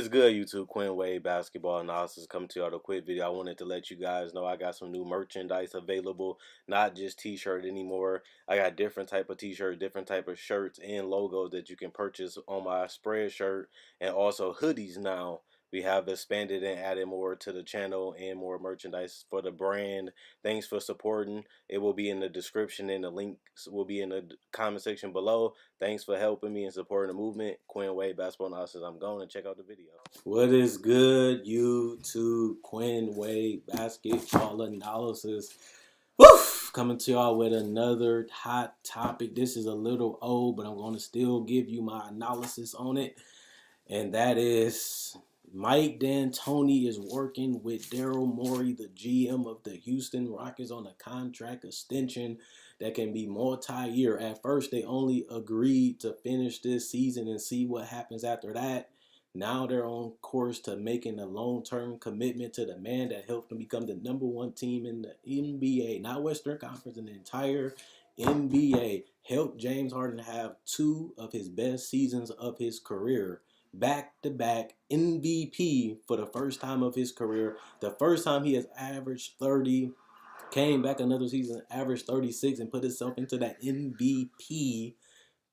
is good, YouTube? Quinn Wade Basketball Analysis coming to you with a quick video. I wanted to let you guys know I got some new merchandise available, not just t-shirt anymore. I got different type of t-shirts, different type of shirts and logos that you can purchase on my spread shirt, and also hoodies now. We have expanded and added more to the channel and more merchandise for the brand. Thanks for supporting. It will be in the description and the links will be in the comment section below. Thanks for helping me and supporting the movement. Quinn Wade Basketball Analysis. I'm going to check out the video. What is good, YouTube? Quinn Wade Basketball Analysis. Woof! Coming to y'all with another hot topic. This is a little old, but I'm going to still give you my analysis on it. And that is Mike D'Antoni is working with Daryl Morey, the GM of the Houston Rockets, on a contract extension that can be multi-year. At first, they only agreed to finish this season and see what happens after that. Now they're on course to making a long-term commitment to the man that helped them become the #1 team in the NBA, not Western Conference, in the entire NBA. Helped James Harden have two of his best seasons of his career. Back-to-back MVP for the first time of his career. The first time he has averaged 30, came back another season, averaged 36, and put himself into that MVP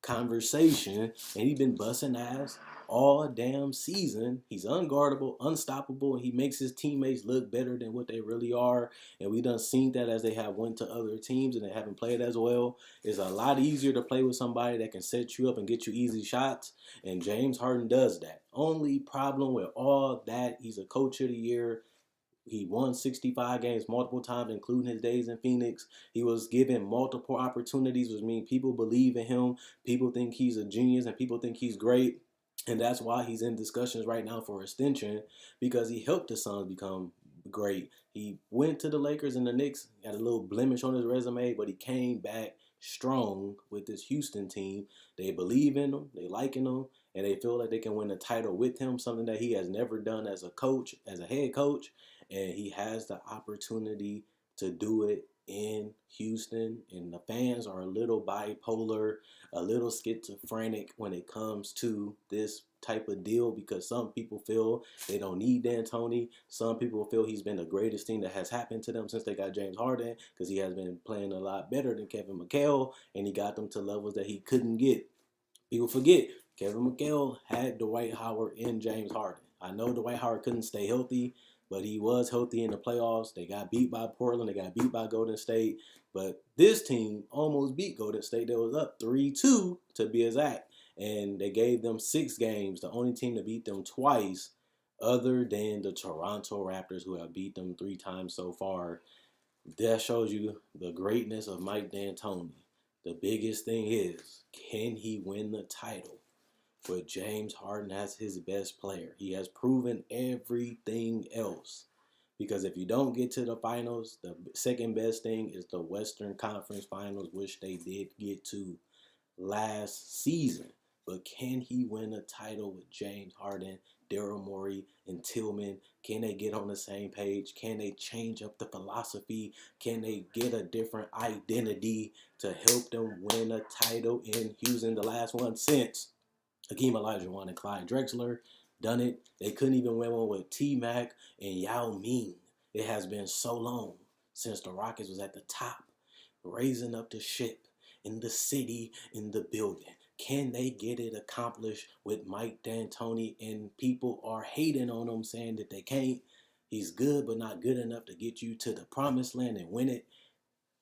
conversation. And he's been busting ass all damn season. He's unguardable, unstoppable, and he makes his teammates look better than what they really are. And we done seen that as they have went to other teams and they haven't played as well. It's a lot easier to play with somebody that can set you up and get you easy shots. And James Harden does that. Only problem with all that, he's a coach of the year. He won 65 games multiple times, including his days in Phoenix. He was given multiple opportunities, which means people believe in him. People think he's a genius and people think he's great. And that's why he's in discussions right now for extension, because he helped the Suns become great. He went to the Lakers and the Knicks, had a little blemish on his resume, but he came back strong with this Houston team. They believe in him, they like him, and they feel like they can win a title with him, something that he has never done as a coach, as a head coach. And he has the opportunity to do it in Houston, and the fans are a little bipolar, a little schizophrenic when it comes to this type of deal, because some people feel they don't need D'Antoni. Some people feel he's been the greatest thing that has happened to them since they got James Harden, because he has been playing a lot better than Kevin McHale, and he got them to levels that he couldn't get. People forget, Kevin McHale had Dwight Howard and James Harden. I know Dwight Howard couldn't stay healthy, but he was healthy in the playoffs. They got beat by Portland. They got beat by Golden State. But this team almost beat Golden State. They was up 3-2 to be exact. And they gave them 6 games, the only team to beat them twice other than the Toronto Raptors, who have beat them 3 times so far. That shows you the greatness of Mike D'Antoni. The biggest thing is, can he win the title with James Harden as his best player? He has proven everything else. Because if you don't get to the finals, the second best thing is the Western Conference Finals, which they did get to last season. But can he win a title with James Harden, Daryl Morey, and Tillman? Can they get on the same page? Can they change up the philosophy? Can they get a different identity to help them win a title in Houston? The last one since Hakeem Olajuwon and Clyde Drexler done it. They couldn't even win one with T-Mac and Yao Ming. It has been so long since the Rockets was at the top, raising up the ship in the city, in the building. Can they get it accomplished with Mike D'Antoni? And people are hating on him, saying that they can't. He's good, but not good enough to get you to the promised land and win it.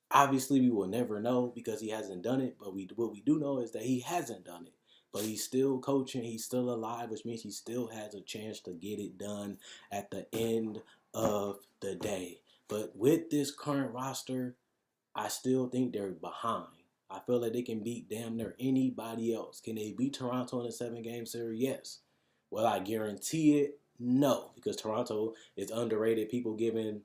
Obviously, we will never know because he hasn't done it. But what we do know is that he hasn't done it. But he's still coaching. He's still alive, which means he still has a chance to get it done at the end of the day. But with this current roster, I still think they're behind. I feel like they can beat damn near anybody else. Can they beat Toronto in a 7-game series? Yes. Will I guarantee it? No, because Toronto is underrated. People giving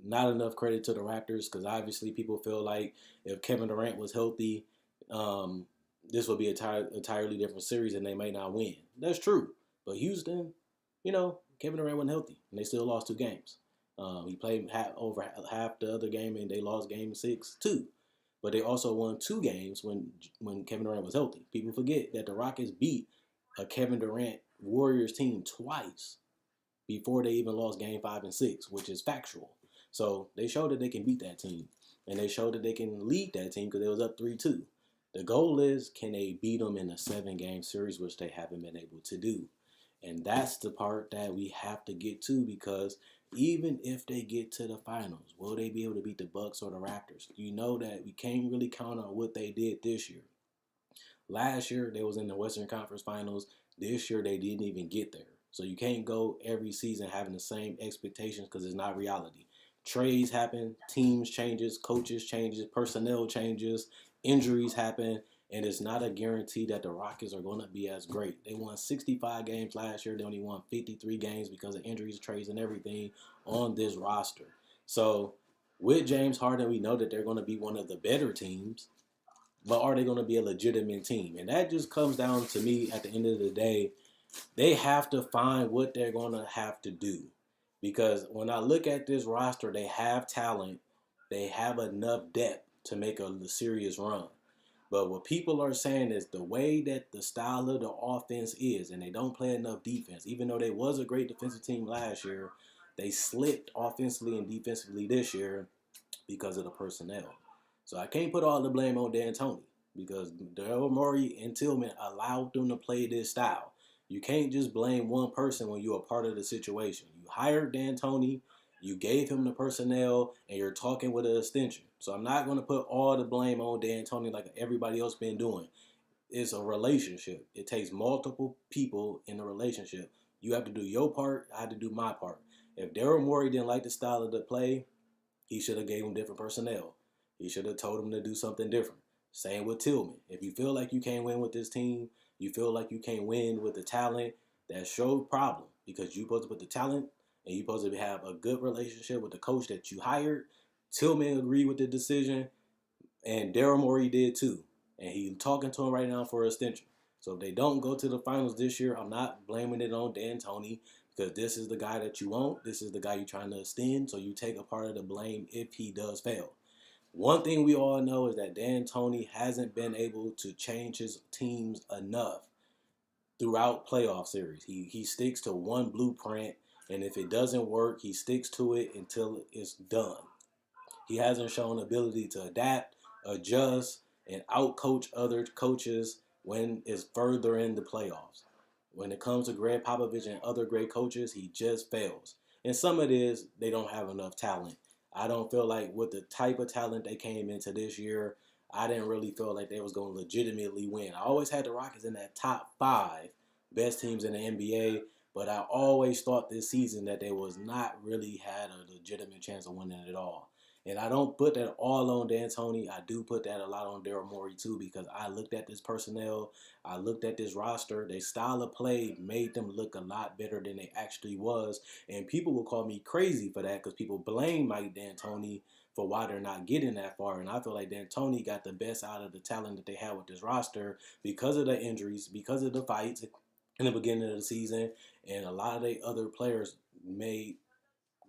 not enough credit to the Raptors, because obviously people feel like if Kevin Durant was healthy, this would be an entirely different series and they may not win. That's true. But Houston, Kevin Durant wasn't healthy and they still lost 2 games. He played over half the other game and they lost game 6 too. But they also won 2 games when Kevin Durant was healthy. People forget that the Rockets beat a Kevin Durant Warriors team twice before they even lost game 5 and 6, which is factual. So they showed that they can beat that team. And they showed that they can lead that team because they was up 3-2. The goal is, can they beat them in a 7-game series, which they haven't been able to do. And that's the part that we have to get to, because even if they get to the finals, will they be able to beat the Bucks or the Raptors? You know that we can't really count on what they did this year. Last year they was in the Western Conference Finals. This year they didn't even get there. So you can't go every season having the same expectations, because it's not reality. Trades happen, teams changes, coaches changes, personnel changes, injuries happen, and it's not a guarantee that the Rockets are going to be as great. They won 65 games last year. They only won 53 games because of injuries, trades, and everything on this roster. So with James Harden, we know that they're going to be one of the better teams, but are they going to be a legitimate team? And that just comes down to me at the end of the day. They have to find what they're going to have to do. Because when I look at this roster, they have talent, they have enough depth to make a serious run. But what people are saying is the way that the style of the offense is, and they don't play enough defense. Even though they was a great defensive team last year, they slipped offensively and defensively this year because of the personnel. So I can't put all the blame on D'Antoni, because Daryl Morey and Tillman allowed them to play this style. You can't just blame one person when you're a part of the situation. You hired D'Antoni, you gave him the personnel, and you're talking with an extension. So I'm not going to put all the blame on D'Antoni like everybody else been doing. It's a relationship. It takes multiple people in a relationship. You have to do your part. I have to do my part. If Daryl Morey didn't like the style of the play, he should have gave him different personnel. He should have told him to do something different. Same with Tillman. If you feel like you can't win with this team, you feel like you can't win with the talent, that's your problem, because you're supposed to put the talent and you're supposed to have a good relationship with the coach that you hired. Tillman agreed with the decision, and Daryl Morey did too. And he's talking to him right now for an extension. So if they don't go to the finals this year, I'm not blaming it on D'Antoni, because this is the guy that you want. This is the guy you're trying to extend. So you take a part of the blame if he does fail. One thing we all know is that D'Antoni hasn't been able to change his teams enough throughout playoff series. He sticks to one blueprint, and if it doesn't work, he sticks to it until it's done. He hasn't shown ability to adapt, adjust, and outcoach other coaches when it's further in the playoffs. When it comes to Greg Popovich and other great coaches, he just fails. And some of it is they don't have enough talent. I don't feel like with the type of talent they came into this year, I didn't really feel like they was going to legitimately win. I always had the Rockets in that top 5 best teams in the NBA, but I always thought this season that they was not really had a legitimate chance of winning it all. And I don't put that all on D'Antoni. I do put that a lot on Daryl Morey too, because I looked at this personnel, I looked at this roster. Their style of play made them look a lot better than they actually was. And people will call me crazy for that, because people blame Mike D'Antoni for why they're not getting that far. And I feel like D'Antoni got the best out of the talent that they had with this roster because of the injuries, because of the fights in the beginning of the season, and a lot of the other players made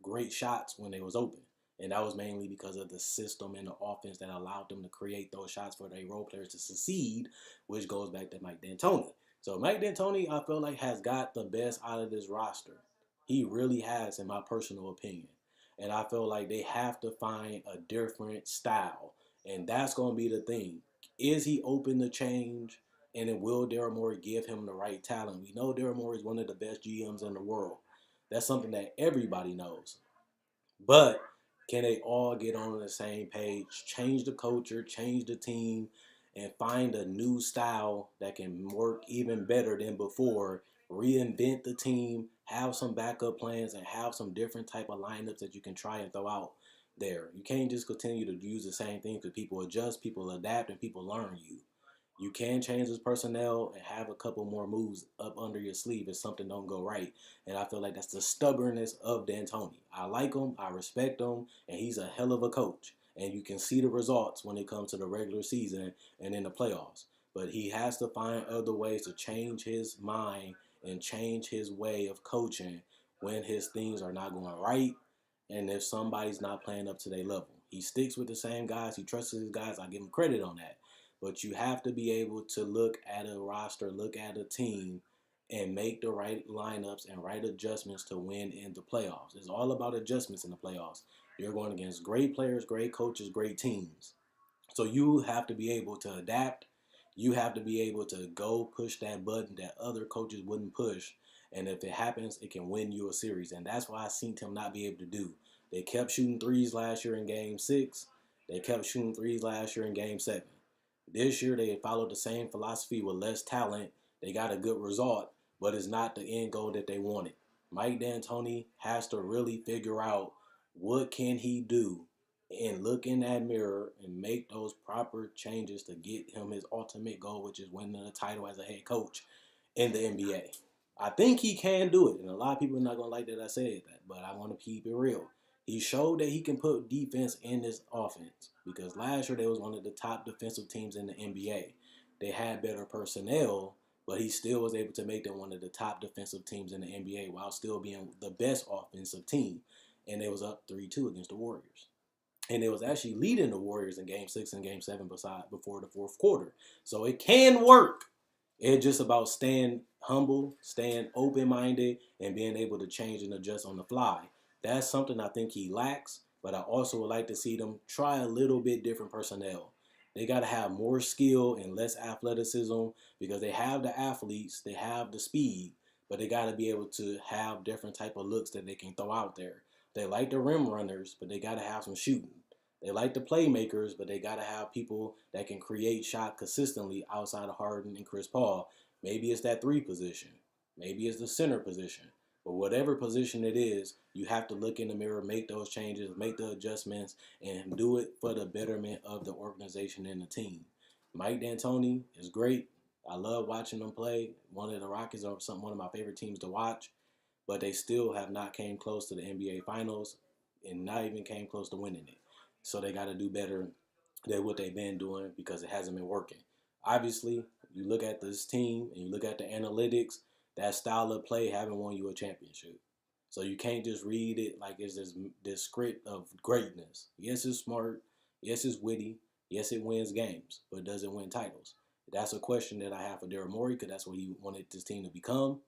great shots when they was open. And that was mainly because of the system and the offense that allowed them to create those shots for their role players to succeed, which goes back to Mike D'Antoni. So Mike D'Antoni, I feel like, has got the best out of this roster. He really has, in my personal opinion. And I feel like they have to find a different style. And that's going to be the thing. Is he open to change? And then will Daryl Morey give him the right talent? We know Daryl Morey is one of the best GMs in the world. That's something that everybody knows. But can they all get on the same page, change the culture, change the team, and find a new style that can work even better than before? Reinvent the team, have some backup plans, and have some different type of lineups that you can try and throw out there. You can't just continue to use the same thing, because people adjust, people adapt, and people learn you. You can change his personnel and have a couple more moves up under your sleeve if something don't go right. And I feel like that's the stubbornness of D'Antoni. I like him, I respect him, and he's a hell of a coach. And you can see the results when it comes to the regular season and in the playoffs. But he has to find other ways to change his mind and change his way of coaching when his things are not going right, and if somebody's not playing up to their level. He sticks with the same guys. He trusts his guys. I give him credit on that. But you have to be able to look at a roster, look at a team, and make the right lineups and right adjustments to win in the playoffs. It's all about adjustments in the playoffs. You're going against great players, great coaches, great teams. So you have to be able to adapt. You have to be able to go push that button that other coaches wouldn't push. And if it happens, it can win you a series. And that's why I seen him not be able to do. They kept shooting threes last year in game 6. They kept shooting threes last year in game 7. This year they followed the same philosophy with less talent. They got a good result, but it's not the end goal that they wanted. Mike D'Antoni has to really figure out what can he do and look in that mirror and make those proper changes to get him his ultimate goal, which is winning the title as a head coach in the NBA. I think he can do it, and a lot of people are not going to like that I said that, but I want to keep it real. He showed that he can put defense in this offense because last year they was one of the top defensive teams in the NBA. They had better personnel, but he still was able to make them one of the top defensive teams in the NBA while still being the best offensive team. And they was up 3-2 against the Warriors. And it was actually leading the Warriors in Game 6 and Game 7 before the fourth quarter. So it can work. It's just about staying humble, staying open-minded, and being able to change and adjust on the fly. That's something I think he lacks, but I also would like to see them try a little bit different personnel. They got to have more skill and less athleticism because they have the athletes, they have the speed, but they got to be able to have different type of looks that they can throw out there. They like the rim runners, but they got to have some shooting. They like the playmakers, but they got to have people that can create shot consistently outside of Harden and Chris Paul. Maybe it's that 3 position. Maybe it's the center position. But whatever position it is, you have to look in the mirror, make those changes, make the adjustments, and do it for the betterment of the organization and the team. Mike D'Antoni is great. I love watching them play. One of the Rockets are one of my favorite teams to watch, but they still have not came close to the NBA Finals and not even came close to winning it. So they got to do better than what they've been doing because it hasn't been working. Obviously, you look at this team and you look at the analytics, that style of play haven't won you a championship. So you can't just read it like it's this script of greatness. Yes, it's smart. Yes, it's witty. Yes, it wins games, but it doesn't win titles. That's a question that I have for Daryl Morey because that's what he wanted this team to become.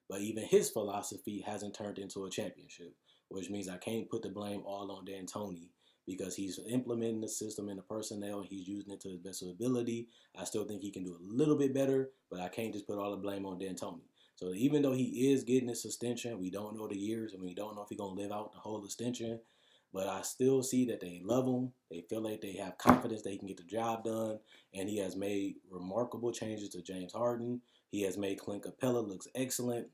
But even his philosophy hasn't turned into a championship, which means I can't put the blame all on D'Antoni because he's implementing the system and the personnel and he's using it to his best ability. I still think he can do a little bit better, but I can't just put all the blame on D'Antoni. So even though he is getting this extension, we don't know the years and we don't know if he's going to live out the whole extension. But I still see that they love him. They feel like they have confidence that he can get the job done. And he has made remarkable changes to James Harden. He has made Clint Capella looks excellent.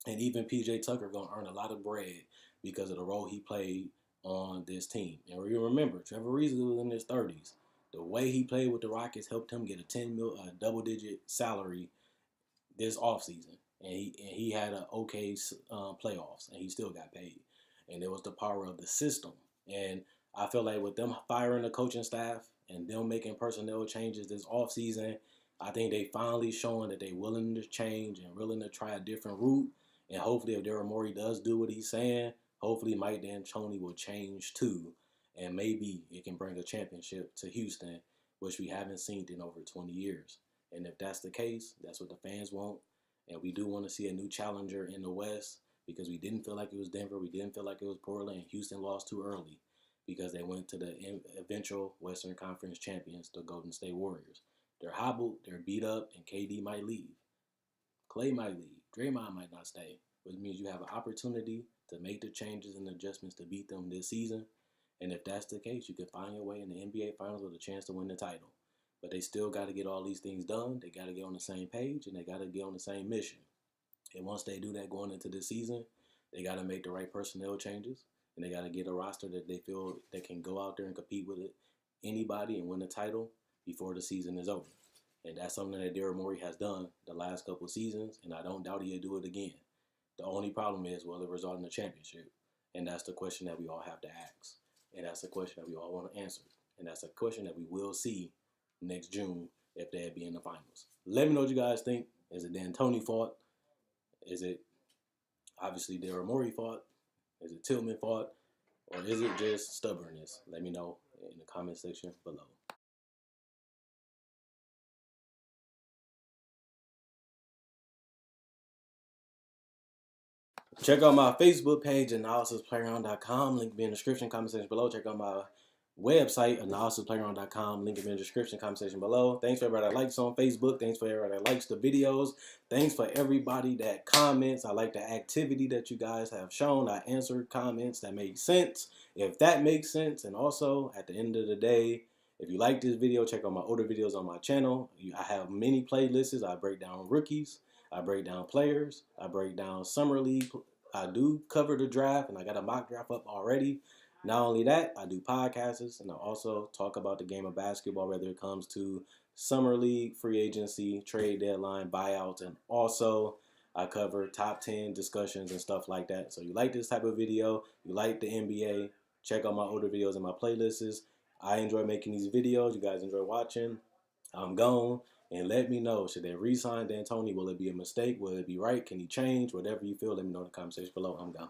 And even PJ Tucker going to earn a lot of bread because of the role he played on this team. And you remember, Trevor Ariza was in his 30s. The way he played with the Rockets helped him get a double-digit salary this offseason. And he had an okay playoffs, and he still got paid. And it was the power of the system. And I feel like with them firing the coaching staff and them making personnel changes this offseason, I think they finally showing that they're willing to change and willing to try a different route. And hopefully if Daryl Morey does do what he's saying, hopefully Mike D'Antoni will change too. And maybe it can bring a championship to Houston, which we haven't seen in over 20 years. And if that's the case, that's what the fans want. And we do want to see a new challenger in the West because we didn't feel like it was Denver. We didn't feel like it was Portland. And Houston lost too early because they went to the eventual Western Conference champions, the Golden State Warriors. They're hobbled, they're beat up, and KD might leave. Clay might leave. Draymond might not stay, which means you have an opportunity to make the changes and adjustments to beat them this season. And if that's the case, you can find your way in the NBA Finals with a chance to win the title. But they still got to get all these things done. They got to get on the same page, and they got to get on the same mission. And once they do that going into this season, they got to make the right personnel changes, and they got to get a roster that they feel they can go out there and compete with anybody and win the title before the season is over. And that's something that Daryl Morey has done the last couple of seasons, and I don't doubt he'll do it again. The only problem is, will it result in a championship? And that's the question that we all have to ask. And that's the question that we all want to answer. And that's a question that we will see next June if they'd be in the finals. Let me know what you guys think. Is it D'Antoni fault? Is it obviously Daryl Morey fault? Is it Tillman fault? Or is it just stubbornness? Let me know in the comment section below. Check out my Facebook page, analysisplayground.com. Link be in the description, comment section below. Check out my website, analysisplayground.com. Link in the description, comment section below. Thanks for everybody that likes on Facebook. Thanks for everybody that likes the videos. Thanks for everybody that comments. I like the activity that you guys have shown. I answered comments that make sense. If that makes sense, and also at the end of the day, if you like this video, check out my older videos on my channel. I have many playlists. I break down rookies. I break down players. I break down summer league. I do cover the draft, and I got a mock draft up already. Not only that, I do podcasts, and I also talk about the game of basketball, whether it comes to summer league, free agency, trade deadline, buyouts, and also I cover top 10 discussions and stuff like that. So you like this type of video, you like the NBA, check out my older videos and my playlists. I enjoy making these videos. You guys enjoy watching. I'm gone. And let me know, should they re-sign D'Antoni? Will it be a mistake? Will it be right? Can he change? Whatever you feel, let me know in the comment section below. I'm gone.